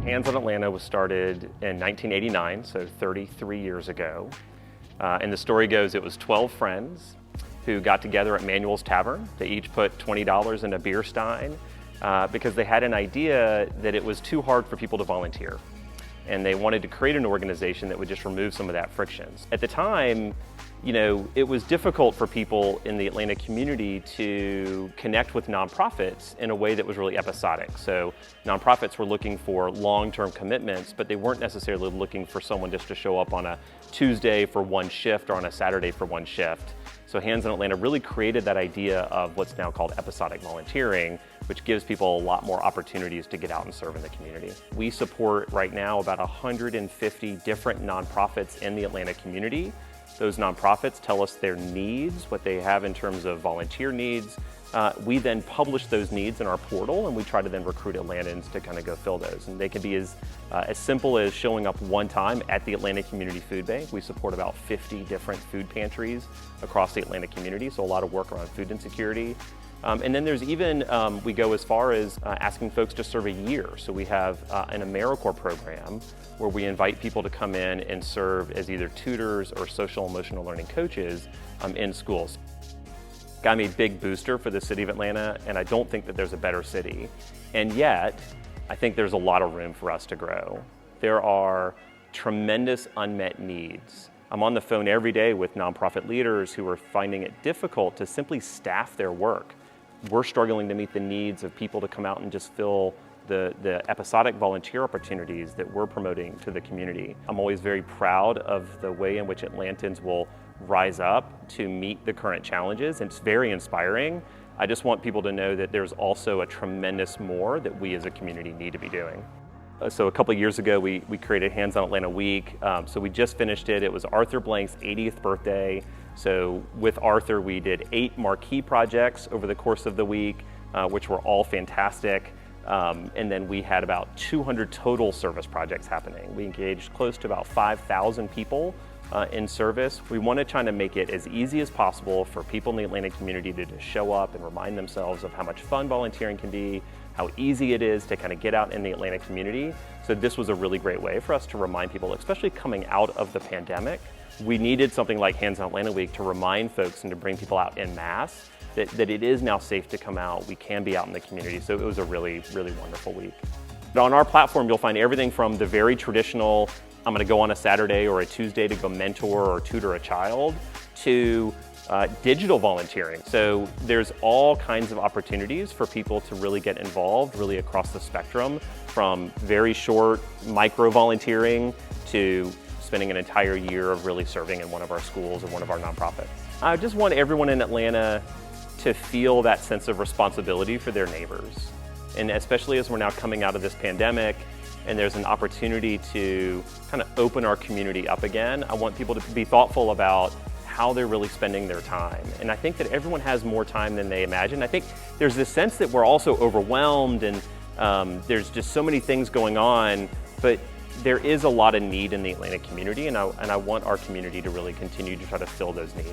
Hands on Atlanta was started in 1989, so 33 years ago. And the story goes it was 12 friends who got together at Manuel's Tavern. They each put $20 in a beer stein because they had an idea that it was too hard for people to volunteer. And they wanted to create an organization that would just remove some of that friction. At the time, it was difficult for people in the Atlanta community to connect with nonprofits in a way that was really episodic. So nonprofits were looking for long-term commitments, but they weren't necessarily looking for someone just to show up on a Tuesday for one shift or on a Saturday for one shift. So Hands on Atlanta really created that idea of what's now called episodic volunteering, which gives people a lot more opportunities to get out and serve in the community. We support right now about 150 different nonprofits in the Atlanta community. Those nonprofits tell us their needs, what they have in terms of volunteer needs. We then publish those needs in our portal, and we try to then recruit Atlantans to kind of go fill those. And they can be as simple as showing up one time at the Atlanta Community Food Bank. We support about 50 different food pantries across the Atlanta community, so a lot of work around food insecurity. And then there's even, we go as far as asking folks to serve a year. So we have an AmeriCorps program where we invite people to come in and serve as either tutors or social emotional learning coaches in schools. Got me a big booster for the city of Atlanta, and I don't think that there's a better city. And yet, I think there's a lot of room for us to grow. There are tremendous unmet needs. I'm on the phone every day with nonprofit leaders who are finding it difficult to simply staff their work. We're struggling to meet the needs of people to come out and just fill the episodic volunteer opportunities that we're promoting to the community. I'm always very proud of the way in which Atlantans will rise up to meet the current challenges. It's very inspiring. I just want people to know that there's also a tremendous more that we as a community need to be doing. So a couple of years ago, we created Hands on Atlanta Week. So we just finished it. It was Arthur Blank's 80th birthday. So with Arthur, we did 8 marquee projects over the course of the week, which were all fantastic. And then we had about 200 total service projects happening. We engaged close to about 5,000 people in service. We want to try to make it as easy as possible for people in the Atlanta community to just show up and remind themselves of how much fun volunteering can be, how easy it is to kind of get out in the Atlanta community. So this was a really great way for us to remind people, especially coming out of the pandemic. We needed something like Hands on Atlanta Week to remind folks and to bring people out en masse that it is now safe to come out. We can be out in the community. So it was a really, really wonderful week. But on our platform, you'll find everything from the very traditional, I'm going to go on a Saturday or a Tuesday to go mentor or tutor a child, to digital volunteering. So there's all kinds of opportunities for people to really get involved, really across the spectrum, from very short micro volunteering to spending an entire year of really serving in one of our schools or one of our nonprofits. I just want everyone in Atlanta to feel that sense of responsibility for their neighbors. And especially as we're now coming out of this pandemic and there's an opportunity to kind of open our community up again, I want people to be thoughtful about how they're really spending their time. And I think that everyone has more time than they imagine. I think there's this sense that we're also overwhelmed and there's just so many things going on, but there is a lot of need in the Atlanta community, and I want our community to really continue to try to fill those needs.